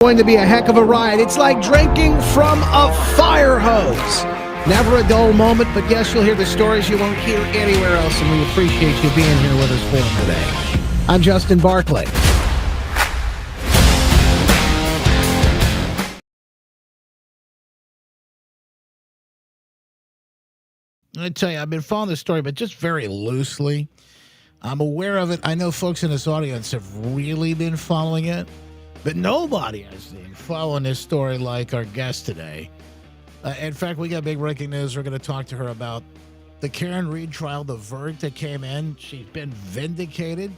Going to be a heck of a ride. It's like drinking from a fire hose. Never a dull moment, but yes, you'll hear the stories you won't hear anywhere else, and we appreciate you being here with us for them today. I'm Justin Barclay. I tell you, I've been following this story, but just very loosely. I'm aware of it. I know folks in this audience have really been following it, but nobody has been following this story like our guest today. In fact, we got big breaking news. We're going to talk to her about the Karen Read trial, the verdict that came in. She's been vindicated.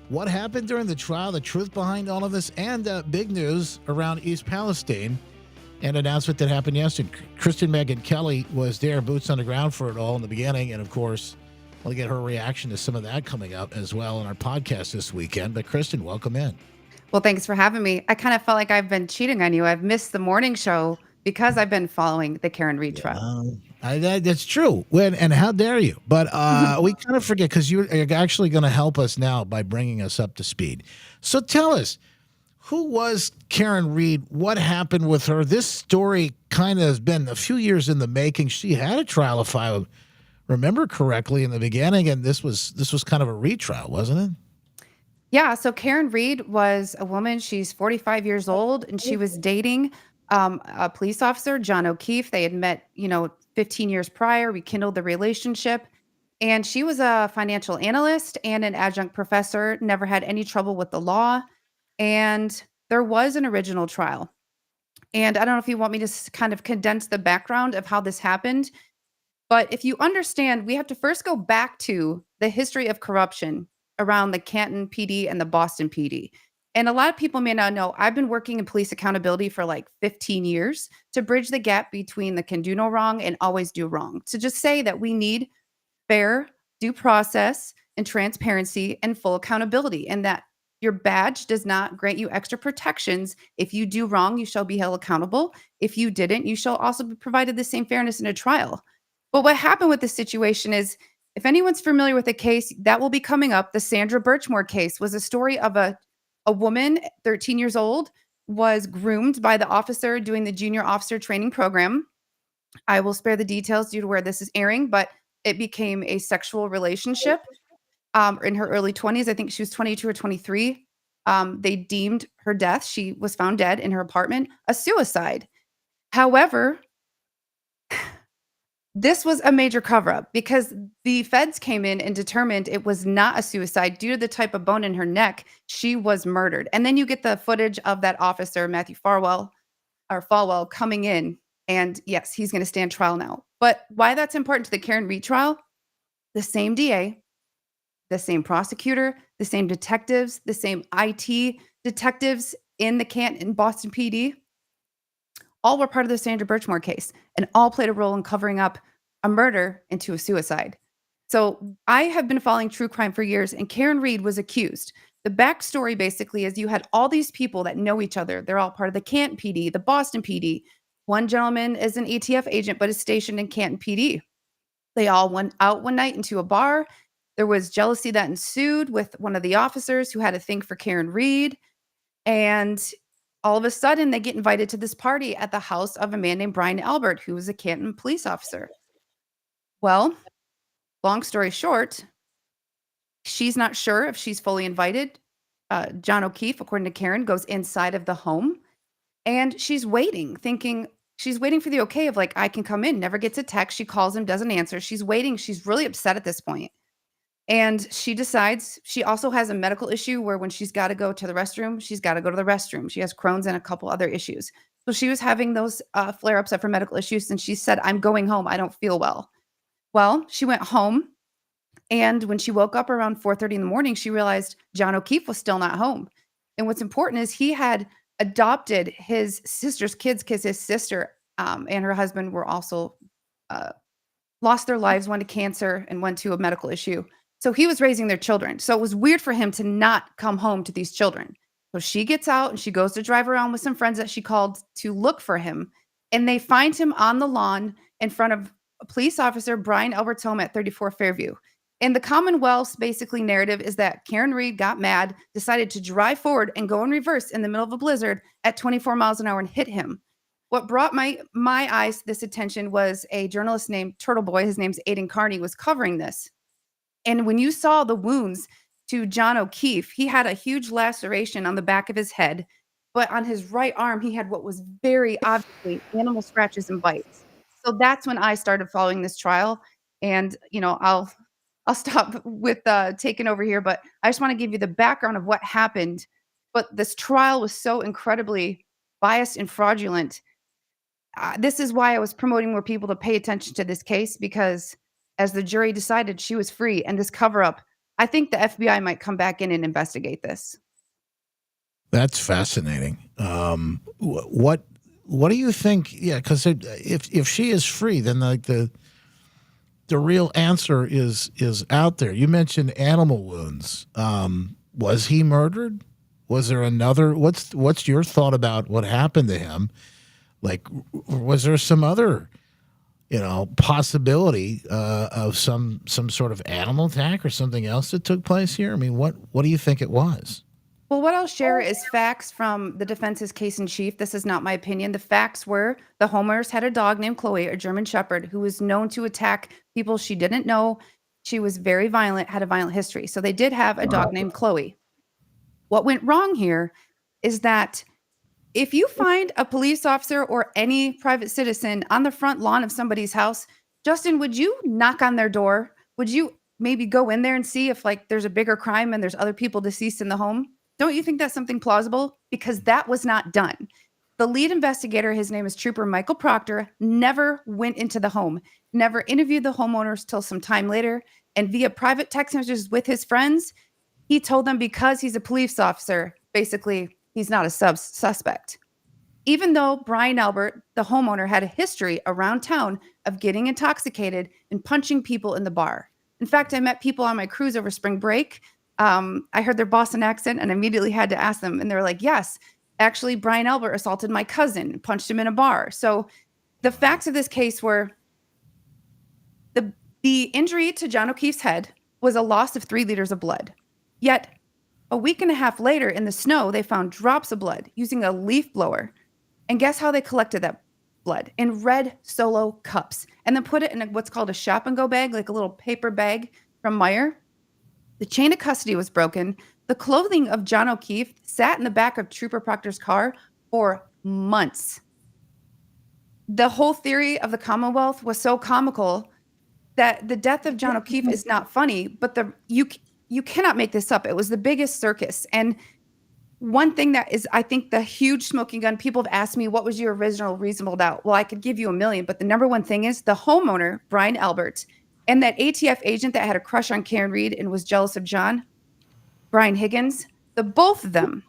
What happened during the trial, the truth behind all of this, and big news around East Palestine. An announcement that happened yesterday. Kristen Meghan Kelly was there, boots on the ground for it all in the beginning. And of course, we'll get her reaction to some of that coming up as well in our podcast this weekend. But Kristen, welcome in. Well, thanks for having me. I kind of felt like I've been cheating on you. I've missed the morning show because I've been following the Karen Read trial. That's true. And how dare you? But we kind of forget because you're actually going to help us now by bringing us up to speed. So tell us, who was Karen Read? What happened with her? This story kind of has been a few years in the making. She had a trial, if I remember correctly, in the beginning, and this was kind of a retrial, wasn't it? Yeah, so Karen Read was a woman. She's 45 years old, and she was dating a police officer, John O'Keefe. They had met, 15 years prior, rekindled the relationship. And she was a financial analyst and an adjunct professor, never had any trouble with the law. And there was an original trial. And I don't know if you want me to kind of condense the background of how this happened. But if you understand, we have to first go back to the history of corruption around the Canton PD and the Boston PD. And a lot of people may not know, I've been working in police accountability for like 15 years to bridge the gap between the can do no wrong and always do wrong. To just say that we need fair due process and transparency and full accountability, and that your badge does not grant you extra protections. If you do wrong, you shall be held accountable. If you didn't, you shall also be provided the same fairness in a trial. But what happened with this situation is, if anyone's familiar with the case that will be coming up, the Sandra Birchmore case was a story of a woman, 13 years old, was groomed by the officer doing the junior officer training program. I will spare the details due to where this is airing, but it became a sexual relationship in her early 20s. I think she was 22 or 23. They deemed her death, she was found dead in her apartment, a suicide. However, this was a major cover-up because the feds came in and determined it was not a suicide due to the type of bone in her neck. She was murdered. And then you get the footage of that officer, Matthew Falwell, coming in. And yes, he's going to stand trial now. But why that's important to the Karen Read trial, the same DA, the same prosecutor, the same detectives, the same IT detectives in the Canton Boston PD, all were part of the Sandra Birchmore case and all played a role in covering up a murder into a suicide. So I have been following true crime for years, and Karen Read was accused. The backstory basically is you had all these people that know each other. They're all part of the Canton PD, the Boston PD. One gentleman is an ATF agent, but is stationed in Canton PD. They all went out one night into a bar. There was jealousy that ensued with one of the officers who had a thing for Karen Read. And all of a sudden, they get invited to this party at the house of a man named Brian Albert, who was a Canton police officer. Well, long story short, she's not sure if she's fully invited. John O'Keefe, according to Karen, goes inside of the home, and she's waiting, thinking she's waiting for the okay of like, I can come in, never gets a text. She calls him, doesn't answer. She's waiting. She's really upset at this point. And she decides she also has a medical issue where when she's got to go to the restroom, she's got to go to the restroom. She has Crohn's and a couple other issues. So she was having those flare-ups of her medical issues, and she said, I'm going home. I don't feel well. Well, she went home, and when she woke up around 4:30 in the morning, she realized John O'Keefe was still not home. And what's important is he had adopted his sister's kids because his sister and her husband were also lost their lives, one to cancer and one to a medical issue. So he was raising their children. So it was weird for him to not come home to these children. So she gets out and she goes to drive around with some friends that she called to look for him. And they find him on the lawn in front of a police officer, Brian Albert's home at 34 Fairview. And the Commonwealth's basically narrative is that Karen Reed got mad, decided to drive forward and go in reverse in the middle of a blizzard at 24 miles an hour and hit him. What brought my eyes to this attention was a journalist named Turtle Boy. His name's Aidan Carney, was covering this. And when you saw the wounds to John O'Keefe, he had a huge laceration on the back of his head, but on his right arm, he had what was very obviously animal scratches and bites. So that's when I started following this trial. And I'll stop with taking over here, but I just want to give you the background of what happened. But this trial was so incredibly biased and fraudulent. This is why I was promoting more people to pay attention to this case, because as the jury decided, she was free. And this cover up, I think the FBI might come back in and investigate this. That's fascinating. What do you think? Yeah, because if she is free, then like the real answer is out there. You mentioned animal wounds. Was he murdered? Was there another? What's your thought about what happened to him? Like, was there some other, possibility of some sort of animal attack or something else that took place here? I mean, what do you think it was? Well, what I'll share is facts from the defense's case in chief. This is not my opinion. The facts were the homeowners had a dog named Chloe, a German Shepherd, who was known to attack people she didn't know. She was very violent, had a violent history. So they did have a dog named Chloe. What went wrong here is that if you find a police officer or any private citizen on the front lawn of somebody's house, Justin, would you knock on their door? Would you maybe go in there and see if like there's a bigger crime and there's other people deceased in the home? Don't you think that's something plausible? Because that was not done. The lead investigator, his name is Trooper Michael Proctor, never went into the home, never interviewed the homeowners till some time later. And via private text messages with his friends, he told them because he's a police officer, basically, he's not a suspect. Even though Brian Albert, the homeowner, had a history around town of getting intoxicated and punching people in the bar. In fact, I met people on my cruise over spring break. I heard their Boston accent and immediately had to ask them. And they were like, yes, actually, Brian Albert assaulted my cousin and punched him in a bar. So the facts of this case were the injury to John O'Keefe's head was a loss of 3 liters of blood. Yet a week and a half later in the snow, they found drops of blood using a leaf blower. And guess how they collected that blood? In red Solo cups, and then put it in what's called a shop and go bag, like a little paper bag from Meijer. The chain of custody was broken. The clothing of John O'Keefe sat in the back of Trooper Proctor's car for months. The whole theory of the Commonwealth was so comical that the death of John O'Keefe is not funny, but you cannot make this up. It was the biggest circus. And one thing that is, I think, the huge smoking gun, people have asked me, what was your original reasonable doubt? Well, I could give you a million, but the number one thing is the homeowner, Brian Albert, and that ATF agent that had a crush on Karen Reed and was jealous of John, Brian Higgins, the both of them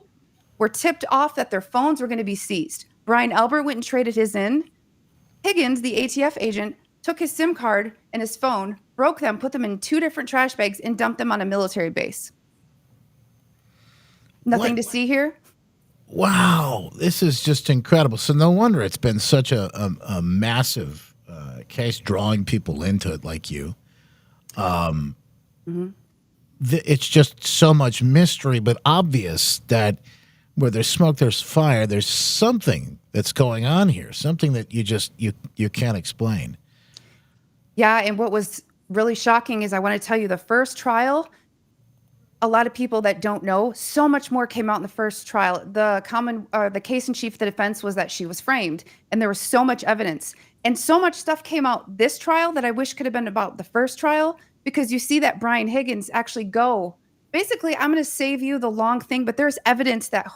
were tipped off that their phones were going to be seized. Brian Albert went and traded his in. Higgins, the ATF agent, took his SIM card and his phone, broke them, put them in 2 different trash bags, and dumped them on a military base. Nothing to see here? Wow, this is just incredible. So no wonder it's been such a massive case, drawing people into it like you. It's just so much mystery, but obvious that where there's smoke, there's fire. There's something that's going on here, something that you can't explain. Yeah, and what was really shocking is I want to tell you the first trial, a lot of people that don't know, so much more came out in the first trial. The case in chief of the defense was that she was framed, and there was so much evidence. And so much stuff came out this trial that I wish could have been about the first trial, because you see that Brian Higgins actually go, basically, I'm going to save you the long thing, but there's evidence that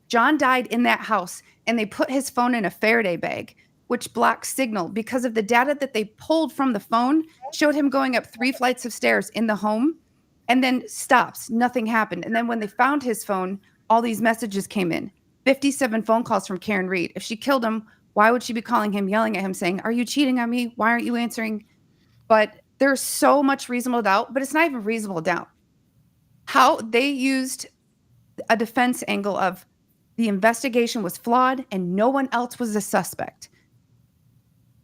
John died in that house, and they put his phone in a Faraday bag, which blocks signal, because of the data that they pulled from the phone showed him going up 3 flights of stairs in the home and then stops. Nothing happened. And then when they found his phone, all these messages came in. 57 phone calls from Karen Reed. If she killed him, why would she be calling him, yelling at him, saying, are you cheating on me? Why aren't you answering? But there's so much reasonable doubt, but it's not even reasonable doubt. How they used a defense angle of the investigation was flawed and no one else was a suspect.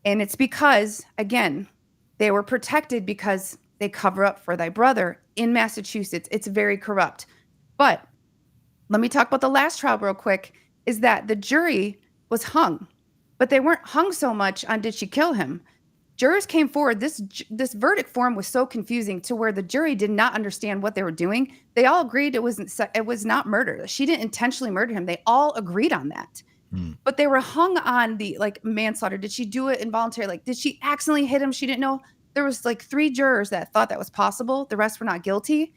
And it's because, again, they were protected because they cover up for thy brother in Massachusetts. It's very corrupt. But let me talk about the last trial real quick, is that the jury was hung, but they weren't hung so much on did she kill him. Jurors came forward. This verdict form was so confusing to where the jury did not understand what they were doing. They all agreed it was not murder. She didn't intentionally murder him. They all agreed on that. Hmm. But they were hung on the like manslaughter. Did she do it involuntarily? Like, did she accidentally hit him? She didn't know. There was like 3 jurors that thought that was possible. The rest were not guilty.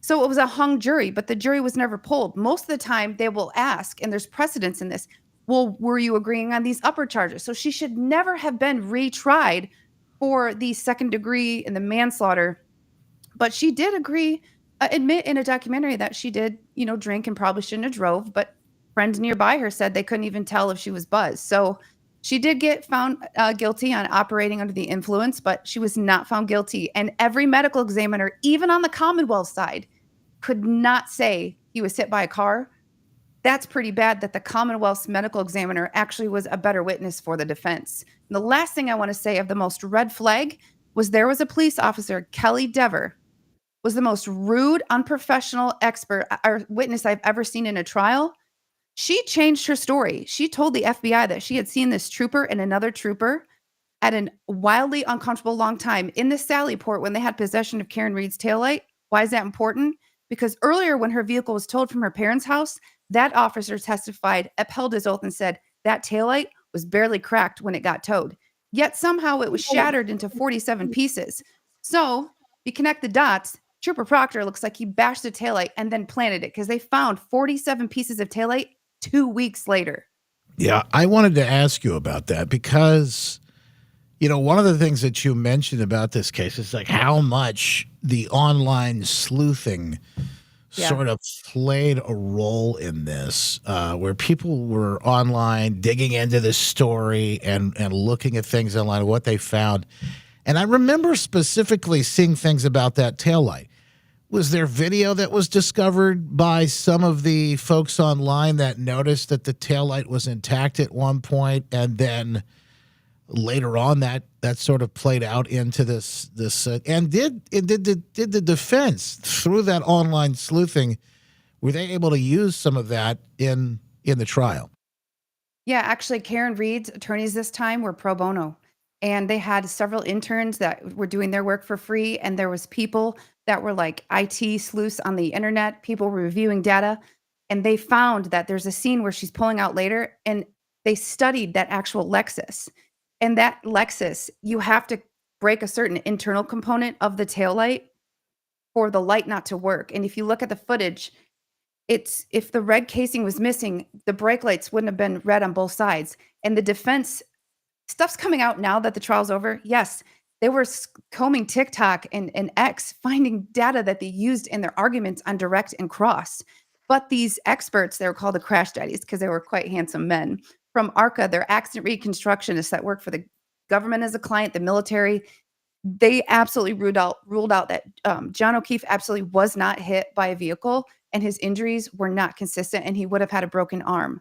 So it was a hung jury, but the jury was never polled. Most of the time they will ask, and there's precedence in this, well, were you agreeing on these upper charges? So she should never have been retried for the second degree and the manslaughter. But she did admit in a documentary that she did, drink and probably shouldn't have drove. But friends nearby her said they couldn't even tell if she was buzzed. So she did get found guilty on operating under the influence, but she was not found guilty. And every medical examiner, even on the Commonwealth side, could not say he was hit by a car. That's pretty bad that the Commonwealth's medical examiner actually was a better witness for the defense. And the last thing I want to say of the most red flag was there was a police officer, Kelly Dever, was the most rude, unprofessional expert or witness I've ever seen in a trial. She changed her story. She told the FBI that she had seen this trooper and another trooper at a wildly uncomfortable long time in the Sally Port when they had possession of Karen Reed's taillight. Why is that important? Because earlier when her vehicle was towed from her parents' house, that officer testified, upheld his oath, and said that taillight was barely cracked when it got towed. Yet somehow it was shattered into 47 pieces. So you connect the dots. Trooper Proctor looks like he bashed the taillight and then planted it because they found 47 pieces of taillight 2 weeks later. Yeah, I wanted to ask you about that because, one of the things that you mentioned about this case is like how much the online sleuthing sort of played a role in this, where people were online digging into this story and looking at things online, what they found. And I remember specifically seeing things about that taillight. Was there video that was discovered by some of the folks online that noticed that the taillight was intact at one point, and then later on that sort of played out into this and did the defense through that online sleuthing, were they able to use some of that in the trial? Yeah, actually, Karen Reed's attorneys this time were pro bono, and they had several interns that were doing their work for free, and there was people that were like IT sleuths on the internet, people were reviewing data, and they found that there's a scene where she's pulling out later, and they studied that actual Lexus. And that Lexus, you have to break a certain internal component of the taillight for the light not to work. And if you look at the footage, it's if the red casing was missing, the brake lights wouldn't have been red on both sides. And the defense stuff's coming out now that the trial's over. Yes, they were combing TikTok and X, finding data that they used in their arguments on direct and cross. But these experts, they were called the crash daddies because they were quite handsome men from ARCA. They're accident reconstructionists that work for the government as a client, the military. They absolutely ruled out that John O'Keefe absolutely was not hit by a vehicle, and his injuries were not consistent, and he would have had a broken arm.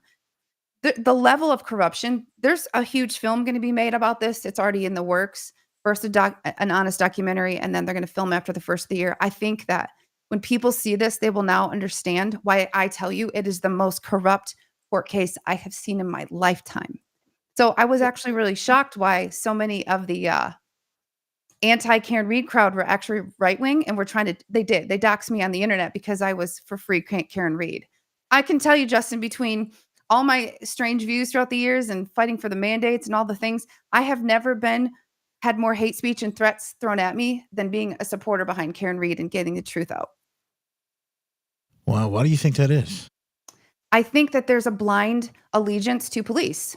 The level of corruption, there's a huge film going to be made about this. It's already in the works. First, an honest documentary, and then they're going to film after the first of the year. I think that when people see this, they will now understand why I tell you it is the most corrupt court case I have seen in my lifetime. So I was actually really shocked why so many of the anti-Karen Reed crowd were actually right-wing and were they doxed me on the internet because I was for free Karen Reed. I can tell you, Justin, between all my strange views throughout the years and fighting for the mandates and all the things, I have never had more hate speech and threats thrown at me than being a supporter behind Karen Reed and getting the truth out. Well, why do you think that is? I think that there's a blind allegiance to police,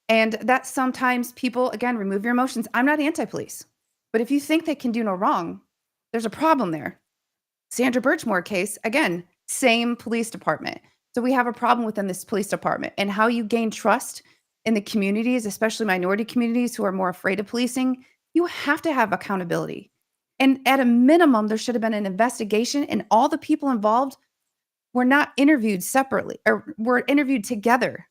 and that sometimes people, again, remove your emotions. I'm not anti-police, but if you think they can do no wrong, there's a problem there. Sandra Birchmore case, again, same police department. So we have a problem within this police department, and how you gain trust in the communities, especially minority communities who are more afraid of policing. You have to have accountability. And at a minimum, there should have been an investigation, and all the people involved were not interviewed separately or were interviewed together.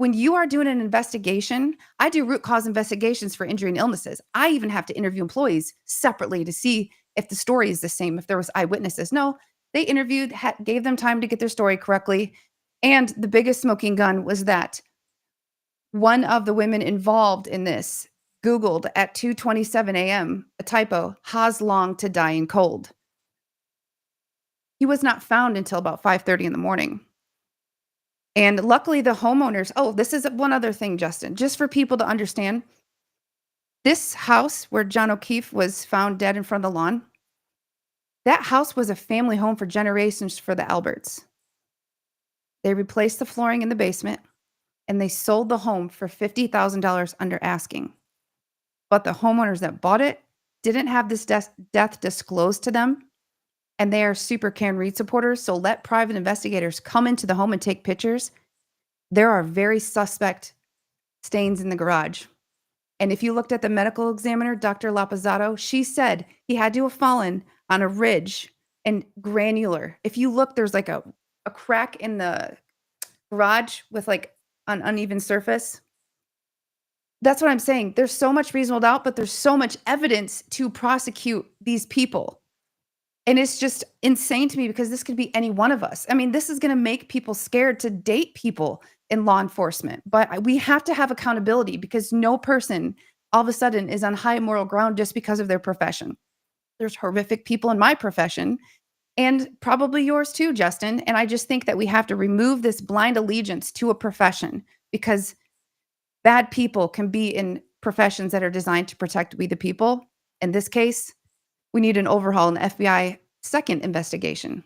when you are doing an investigation, I do root cause investigations for injury and illnesses. I even have to interview employees separately to see if the story is the same, if there was eyewitnesses. No, they interviewed, gave them time to get their story correctly. And the biggest smoking gun was that one of the women involved in this Googled at 2:27 a.m. a typo, "Has long to die in cold." He was not found until about 5:30 in the morning. And luckily the homeowners, oh, this is one other thing, Justin, just for people to understand. This house where John O'Keefe was found dead in front of the lawn, that house was a family home for generations for the Alberts. They replaced the flooring in the basement and they sold the home for $50,000 under asking. But the homeowners that bought it didn't have this death disclosed to them. And they are super Karen Reed supporters. So let private investigators come into the home and take pictures. There are very suspect stains in the garage. And if you looked at the medical examiner, Dr. Lapazzato, she said he had to have fallen on a ridge and granular. If you look, there's like a crack in the garage with like an uneven surface. That's what I'm saying. There's so much reasonable doubt, but there's so much evidence to prosecute these people. And it's just insane to me because this could be any one of us. I mean, this is going to make people scared to date people in law enforcement. But we have to have accountability because no person all of a sudden is on high moral ground just because of their profession. There's horrific people in my profession and probably yours too, Justin. And I just think that we have to remove this blind allegiance to a profession because bad people can be in professions that are designed to protect we the people. In this case, we need an overhaul in the FBI second investigation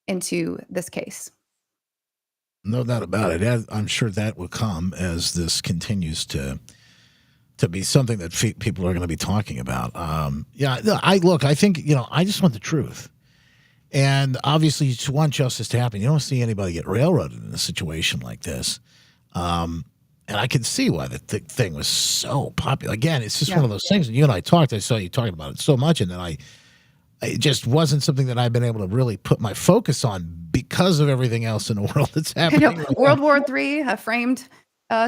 into this case. No doubt about it. I'm sure that will come as this continues to be something that people are going to be talking about. I think, I just want the truth. And obviously, you want justice to happen. You don't see anybody get railroaded in a situation like this. And I can see why the thing was so popular. Again, it's just one of those things. And you and I talked. I saw you talking about it so much, and then it just wasn't something that I've been able to really put my focus on because of everything else in the world that's happening. I know, World War III, a framed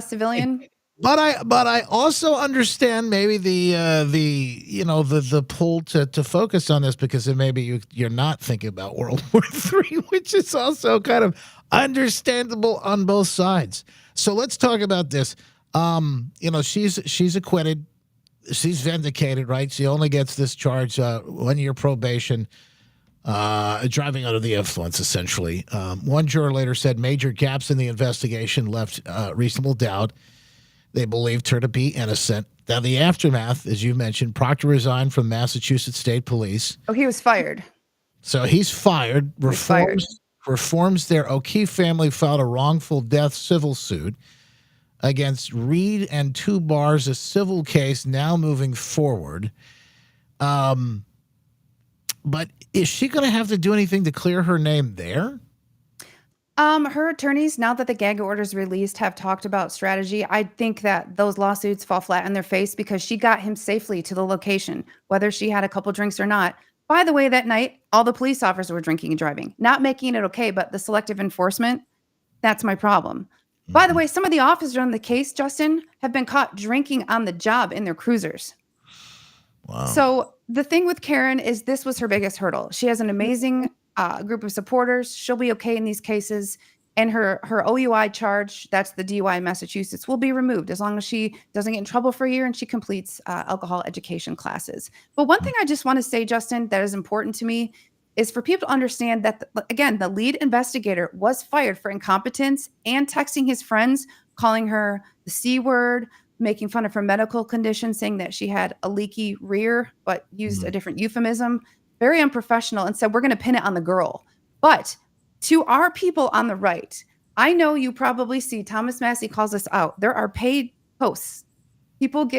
civilian. But I also understand maybe the pull to focus on this because then maybe you're not thinking about World War III, which is also kind of understandable on both sides. So let's talk about this. She's acquitted. She's vindicated, right? She only gets this charge, 1 year probation, driving under the influence, essentially. One juror later said major gaps in the investigation left reasonable doubt. They believed her to be innocent. Now, the aftermath, as you mentioned, Proctor resigned from Massachusetts State Police. Oh, he was fired. So he's fired. Reforms there. O'Keefe family filed a wrongful death civil suit against Reed and two bars, a civil case now moving forward. But is she going to have to do anything to clear her name there? Her attorneys, now that the gag order is released, have talked about strategy. I think that those lawsuits fall flat on their face because she got him safely to the location, whether she had a couple drinks or not. By the way, that night, all the police officers were drinking and driving, not making it okay, but the selective enforcement, that's my problem. Mm-hmm. By the way, some of the officers on the case, Justin, have been caught drinking on the job in their cruisers. Wow. So the thing with Karen is this was her biggest hurdle. She has an amazing group of supporters. She'll be okay in these cases. And her OUI charge, that's the DUI in Massachusetts, will be removed as long as she doesn't get in trouble for a year and she completes alcohol education classes. But one thing I just want to say, Justin, that is important to me is for people to understand that, again, the lead investigator was fired for incompetence and texting his friends, calling her the C word, making fun of her medical condition, saying that she had a leaky rear, but used a different euphemism. Very unprofessional, and said, we're going to pin it on the girl. But to our people on the right, I know you probably see Thomas Massey calls us out. There are paid posts. People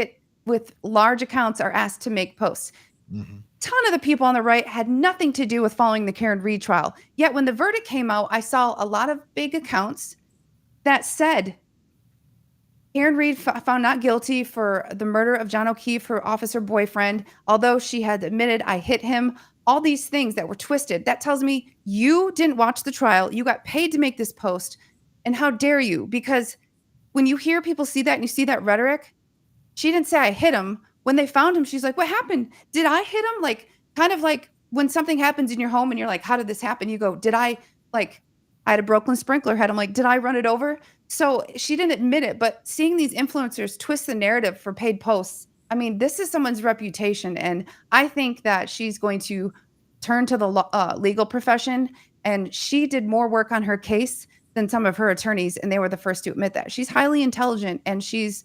with large accounts are asked to make posts. Mm-hmm. Ton of the people on the right had nothing to do with following the Karen Reed trial. Yet when the verdict came out, I saw a lot of big accounts that said Karen Reed found not guilty for the murder of John O'Keefe, her officer boyfriend, although she had admitted I hit him. All these things that were twisted. That tells me you didn't watch the trial. You got paid to make this post. And how dare you? Because when you hear people see that and you see that rhetoric, she didn't say I hit him. When they found him, she's like, "What happened? Did I hit him?" Like, kind of like when something happens in your home and you're like, "How did this happen?" You go, "Did I like I had a broken sprinkler head." I'm like, "Did I run it over?" So she didn't admit it, but seeing these influencers twist the narrative for paid posts, I mean, this is someone's reputation, and I think that she's going to turn to the legal profession. And she did more work on her case than some of her attorneys, and they were the first to admit that. She's highly intelligent, and she's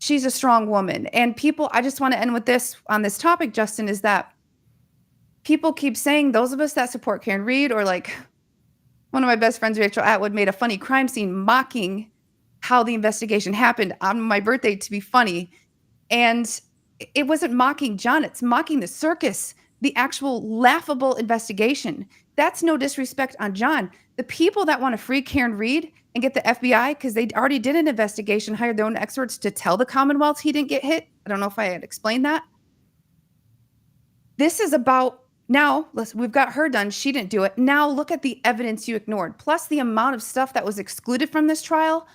a strong woman. And people, I just want to end with this on this topic, Justin, is that people keep saying, those of us that support Karen Reed, or like one of my best friends, Rachel Atwood, made a funny crime scene mocking how the investigation happened on my birthday to be funny. And it wasn't mocking John, it's mocking the circus, the actual laughable investigation. That's no disrespect on John. The people that want to free Karen Reed and get the FBI, because they already did an investigation, hired their own experts to tell the Commonwealth he didn't get hit. I don't know if I had explained that. This is about now, we've got her done. She didn't do it. Now look at the evidence you ignored, plus the amount of stuff that was excluded from this trial,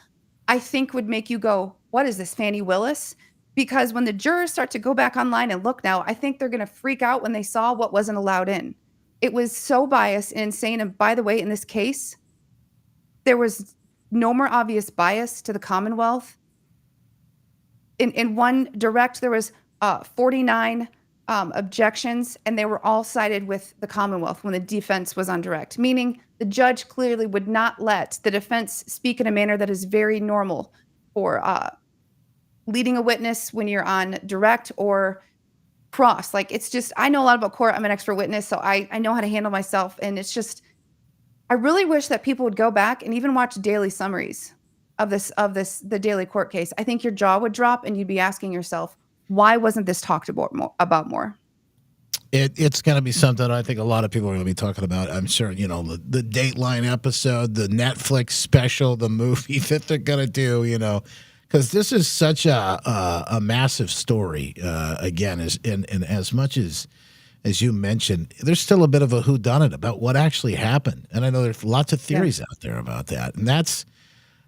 I think would make you go, what is this, Fannie Willis? Because when the jurors start to go back online and look now, I think they're going to freak out when they saw what wasn't allowed in. It was so biased and insane. And by the way, in this case, there was no more obvious bias to the Commonwealth. In one direct, there was 49 objections, and they were all sided with the Commonwealth when the defense was on direct, meaning the judge clearly would not let the defense speak in a manner that is very normal for leading a witness when you're on direct or cross. Like, it's just, I know a lot about court. I'm an expert witness, so I know how to handle myself. And it's just, I really wish that people would go back and even watch daily summaries of the daily court case. I think your jaw would drop and you'd be asking yourself, why wasn't this talked about more? It's going to be something I think a lot of people are going to be talking about. I'm sure, the Dateline episode, the Netflix special, the movie that they're going to do, because this is such a massive story. Again, and as much as you mentioned, there's still a bit of a whodunit about what actually happened. And I know there's lots of theories out there about that. And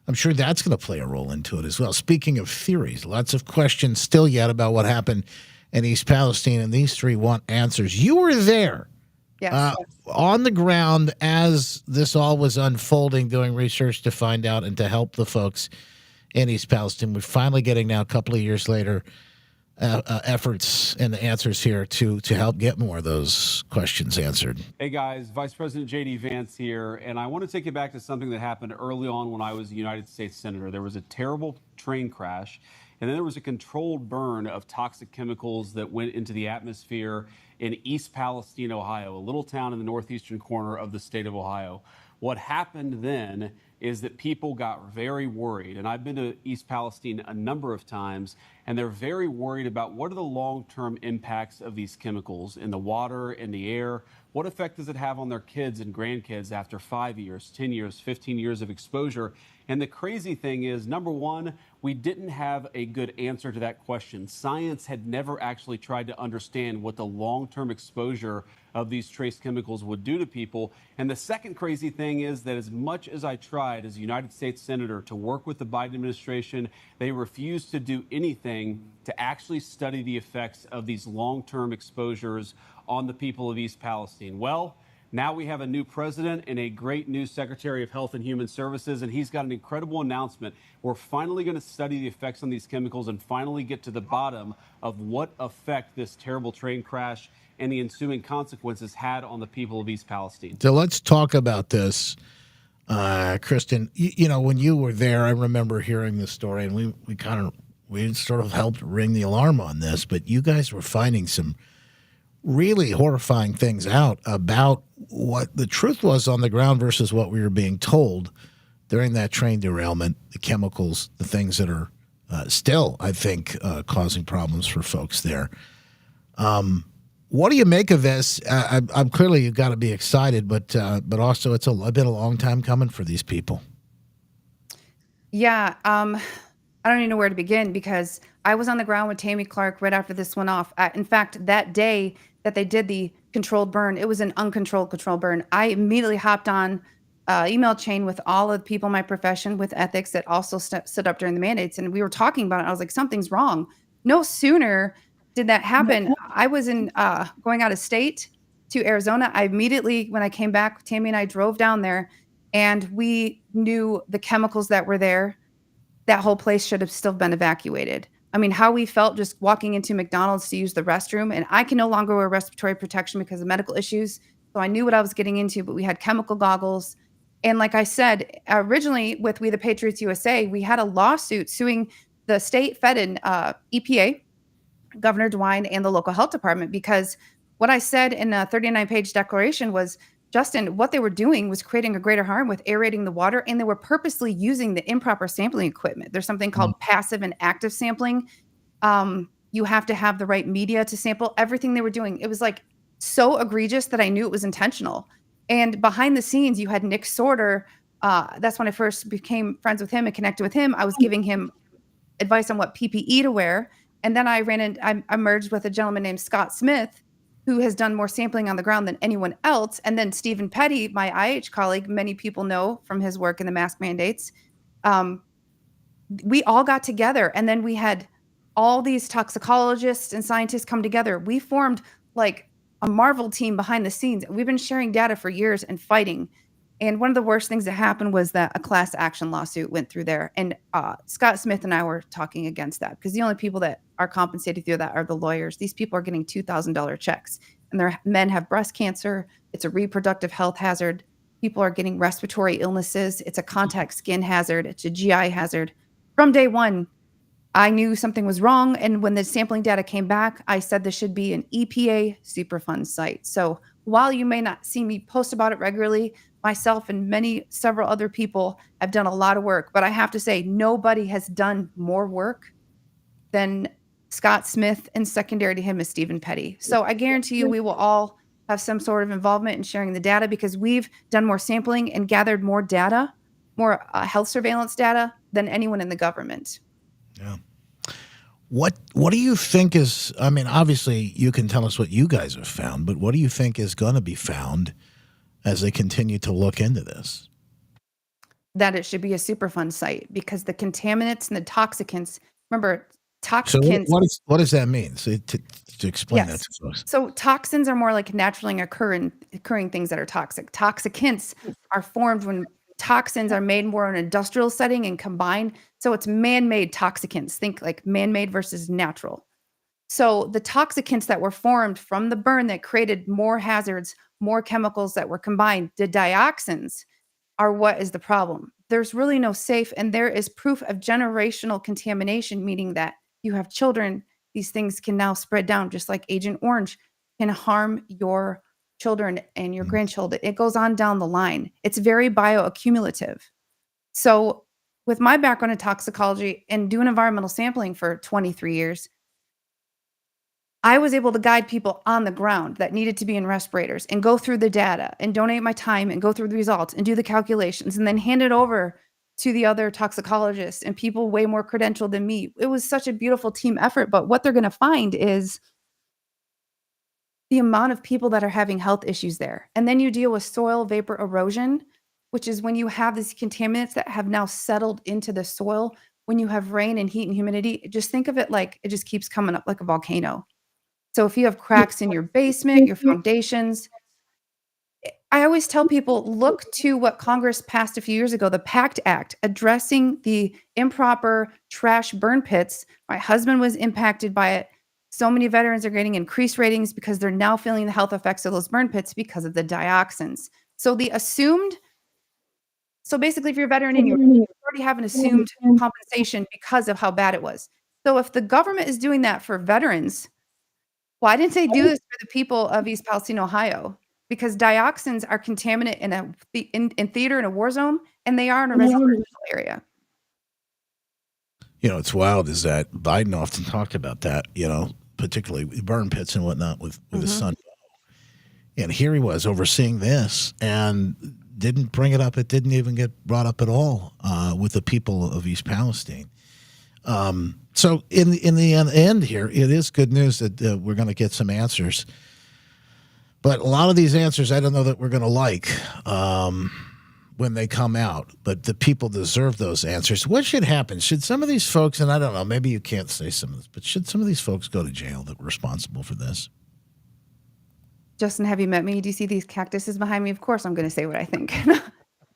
I'm sure that's going to play a role into it as well. Speaking of theories, lots of questions still yet about what happened in East Palestine, and these three want answers. You were there on the ground as this all was unfolding, doing research to find out and to help the folks in East Palestine. We're finally getting now, a couple of years later, efforts and the answers here to help get more of those questions answered. Hey guys, Vice President J.D. Vance here, and I want to take you back to something that happened early on when I was a United States Senator. There was a terrible train crash, and then there was a controlled burn of toxic chemicals that went into the atmosphere in East Palestine, Ohio, a little town in the northeastern corner of the state of Ohio. What happened then is that people got very worried, and I've been to East Palestine a number of times, and they're very worried about what are the long-term impacts of these chemicals in the water, in the air. What effect does it have on their kids and grandkids after 5 years, 10 years, 15 years of exposure? And the crazy thing is, number one, we didn't have a good answer to that question. Science had never actually tried to understand what the long-term exposure of these trace chemicals would do to people. And the second crazy thing is that as much as I tried as a United States Senator to work with the Biden administration, they refused to do anything to actually study the effects of these long-term exposures on the people of East Palestine. Well, now we have a new president and a great new Secretary of Health and Human Services, and he's got an incredible announcement. We're finally going to study the effects on these chemicals and finally get to the bottom of what effect this terrible train crash and the ensuing consequences had on the people of East Palestine. So let's talk about this, Kristen. When you were there, I remember hearing the story, and we sort of helped ring the alarm on this, but you guys were finding some really horrifying things out about what the truth was on the ground versus what we were being told during that train derailment, the chemicals, the things that are still, I think, causing problems for folks there. What do you make of this? I'm clearly, you've got to be excited, but also it's been a long time coming for these people. Yeah, I don't even know where to begin because I was on the ground with Tammy Clark right after this went off. In fact, that day that they did the controlled burn, it was an uncontrolled controlled burn. I immediately hopped on email chain with all of the people in my profession with ethics that also stood up during the mandates. And we were talking about it. I was like, something's wrong. No sooner did that happen. I was going out of state to Arizona. I immediately, when I came back, Tammy and I drove down there, and we knew the chemicals that were there. That whole place should have still been evacuated. I mean, how we felt just walking into McDonald's to use the restroom, and I can no longer wear respiratory protection because of medical issues. So I knew what I was getting into, but we had chemical goggles. And like I said, originally with We the Patriots USA, we had a lawsuit suing the state Fed and EPA, Governor DeWine, and the local health department, because what I said in a 39-page declaration was, Justin, what they were doing was creating a greater harm with aerating the water, and they were purposely using the improper sampling equipment. There's something called passive and active sampling. You have to have the right media to sample everything they were doing. It was like so egregious that I knew it was intentional. And behind the scenes, you had Nick Sorter. That's when I first became friends with him and connected with him. I was giving him advice on what PPE to wear. And then I merged with a gentleman named Scott Smith, who has done more sampling on the ground than anyone else. And then Stephen Petty, my IH colleague, many people know from his work in the mask mandates. We all got together, and then we had all these toxicologists and scientists come together. We formed like a Marvel team behind the scenes. We've been sharing data for years and fighting. And one of the worst things that happened was that a class action lawsuit went through there. And Scott Smith and I were talking against that, because the only people that are compensated through that are the lawyers. These people are getting $2,000 checks, and their men have breast cancer. It's a reproductive health hazard. People are getting respiratory illnesses. It's a contact skin hazard. It's a GI hazard. From day one, I knew something was wrong. And when the sampling data came back, I said this should be an EPA Superfund site. So while you may not see me post about it regularly, myself and several other people have done a lot of work. But I have to say, nobody has done more work than Scott Smith, and secondary to him is Stephen Petty. So I guarantee you we will all have some sort of involvement in sharing the data, because we've done more sampling and gathered more data, more health surveillance data than anyone in the government. Yeah. What do you think is, I mean, obviously you can tell us what you guys have found, but what do you think is going to be found as they continue to look into this? That it should be a Superfund site, because the contaminants and the toxicants, remember, So toxicants. what does that mean? So to explain that to us. So toxins are more like naturally occurring things that are toxic. Toxicants are formed when toxins are made more in an industrial setting and combined. So it's man-made toxicants. Think like man-made versus natural. So the toxicants that were formed from the burn that created more hazards, more chemicals that were combined, the dioxins, are what is the problem. There's really no safe, and there is proof of generational contamination, meaning that you have children, these things can now spread down, just like Agent Orange can harm your children and your grandchildren. It goes on down the line. It's very bioaccumulative. So with my background in toxicology and doing environmental sampling for 23 years, I was able to guide people on the ground that needed to be in respirators and go through the data and donate my time and go through the results and do the calculations and then hand it over to the other toxicologists and people way more credentialed than me. It was such a beautiful team effort. But what they're going to find is the amount of people that are having health issues there. And then you deal with soil vapor erosion, which is when you have these contaminants that have now settled into the soil. When you have rain and heat and humidity, just think of it like it just keeps coming up like a volcano. So if you have cracks in your basement, your foundations, I always tell people, look to what Congress passed a few years ago, the PACT Act, addressing the improper trash burn pits. My husband was impacted by it. So many veterans are getting increased ratings because they're now feeling the health effects of those burn pits because of the dioxins. So basically if you're a veteran and you already have an assumed compensation because of how bad it was. So if the government is doing that for veterans, why didn't they do this for the people of East Palestine, Ohio? Because dioxins are contaminant in theater in a war zone, and they are in a residential area. You know, it's wild is that Biden often talked about that, you know, particularly burn pits and whatnot with his son. And here he was overseeing this and didn't bring it up. It didn't even get brought up at all with the people of East Palestine. So in the end here, it is good news that we're going to get some answers. But a lot of these answers, I don't know that we're going to like. when they come out, but the people deserve those answers. What should happen? Should some of these folks, and I don't know, maybe you can't say some of this, but should some of these folks go to jail that were responsible for this? Justin, have you met me? Do you see these cactuses behind me? Of course, I'm going to say what I think.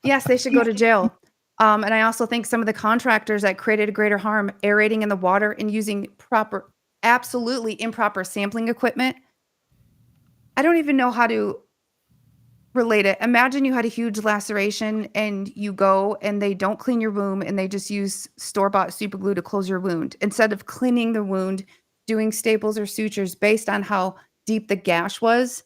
Yes, they should go to jail. And I also think some of the contractors that created a greater harm, aerating in the water and using absolutely improper sampling equipment. I don't even know how to relate it. Imagine you had a huge laceration and you go and they don't clean your wound and they just use store-bought super glue to close your wound. Instead of cleaning the wound, doing staples or sutures based on how deep the gash was.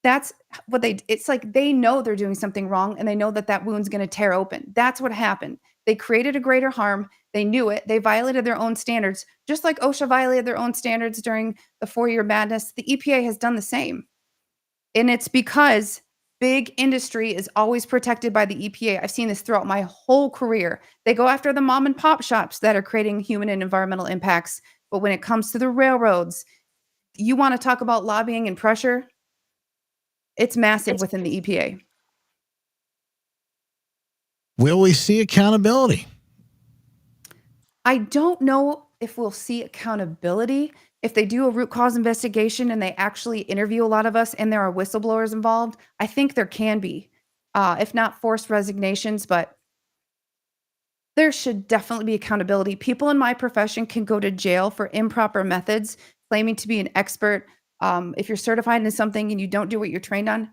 That's what it's like they know they're doing something wrong and they know that that wound's going to tear open. That's what happened. They created a greater harm. They knew it. They violated their own standards, just like OSHA violated their own standards during the 4-year madness. The EPA has done the same. And it's because big industry is always protected by the EPA. I've seen this throughout my whole career. They go after the mom and pop shops that are creating human and environmental impacts. But when it comes to the railroads, you want to talk about lobbying and pressure? It's massive within the EPA. Will we see accountability? I don't know if we'll see accountability. If they do a root cause investigation and they actually interview a lot of us and there are whistleblowers involved, I think there can be, if not forced resignations, but there should definitely be accountability. People in my profession can go to jail for improper methods, claiming to be an expert. If you're certified in something and you don't do what you're trained on,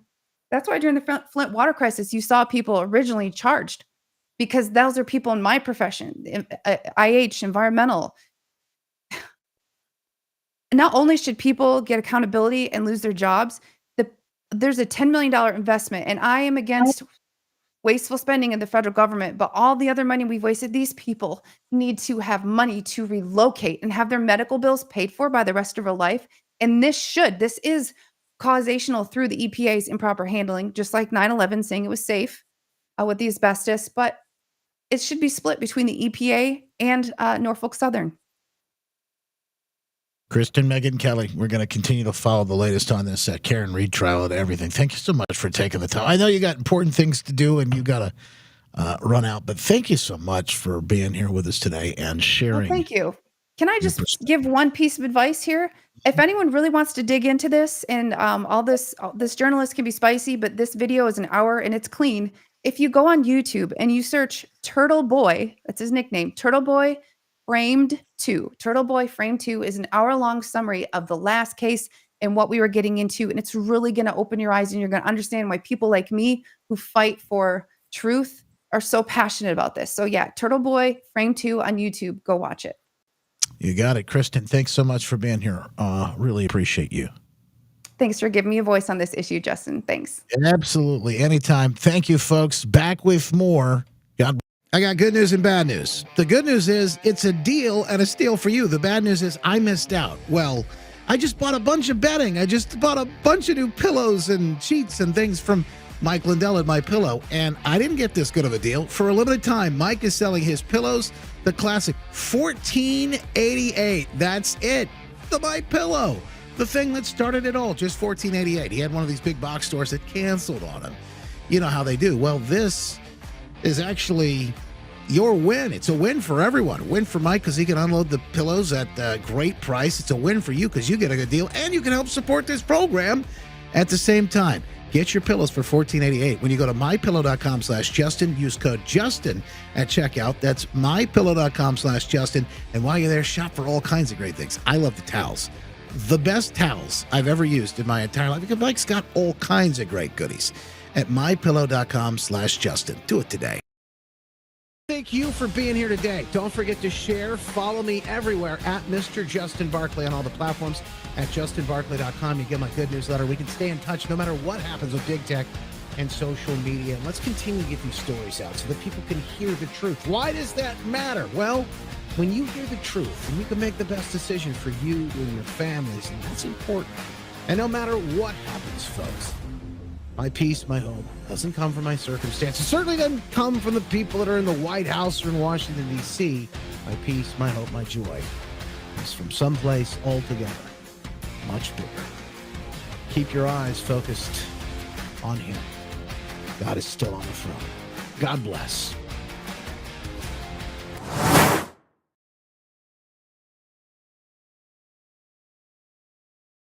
that's why during the Flint water crisis, you saw people originally charged because those are people in my profession, IH, environmental. Not only should people get accountability and lose their jobs, there's a $10 million investment, and I am against wasteful spending in the federal government, but all the other money we've wasted, these people need to have money to relocate and have their medical bills paid for by the rest of their life. And this is causational through the EPA's improper handling, just like 9/11 saying it was safe with the asbestos, but it should be split between the EPA and Norfolk Southern. Kristen Meghan Kelly, we're going to continue to follow the latest on this Karen Reed trial and everything. Thank you so much for taking the time. I know you got important things to do and you got to run out, but thank you so much for being here with us today and sharing. Well, thank you. Can I just give one piece of advice here? If anyone really wants to dig into this, and all this journalist can be spicy, but this video is an hour and it's clean. If you go on YouTube and you search Turtle Boy, that's his nickname, Turtle Boy Framed 2. Turtle Boy Framed 2 is an hour-long summary of the last case and what we were getting into, and it's really going to open your eyes and you're going to understand why people like me who fight for truth are so passionate about this. So yeah, Turtle Boy Framed 2 on YouTube. Go watch it. You got it. Kristen, thanks so much for being here. Really appreciate you. Thanks for giving me a voice on this issue, Justin. Thanks. Absolutely. Anytime. Thank you, folks. Back with more. I got good news and bad news. The good news is it's a deal and a steal for you. The bad news is I missed out. Well, I just bought a bunch of bedding. I just bought a bunch of new pillows and sheets and things from Mike Lindell at My Pillow, and I didn't get this good of a deal. For a limited time, Mike is selling his pillows, the classic, $14.88. That's it. The My Pillow, the thing that started it all, just $14.88. He had one of these big box stores that canceled on him. You know how they do. Well, this is actually your win. It's a win for everyone. A win for Mike because he can unload the pillows at a great price. It's a win for you because you get a good deal, and you can help support this program at the same time. Get your pillows for $14.88 when you go to mypillow.com/Justin. Use code Justin at checkout. That's mypillow.com/Justin. And while you're there, shop for all kinds of great things. I love the towels. The best towels I've ever used in my entire life because Mike's got all kinds of great goodies at mypillow.com/Justin. Do it today. Thank you for being here today. Don't forget to share. Follow me everywhere at Mr. Justin Barkley on all the platforms. At justinbarkley.com, you get my good newsletter. We can stay in touch no matter what happens with big tech and social media. And let's continue to get these stories out so that people can hear the truth. Why does that matter? Well, when you hear the truth, and you can make the best decision for you and your families, and that's important. And no matter what happens, folks, my peace, my hope, doesn't come from my circumstances. It certainly doesn't come from the people that are in the White House or in Washington, D.C. My peace, my hope, my joy is from someplace altogether much bigger. Keep your eyes focused on him. God is still on the throne. God bless.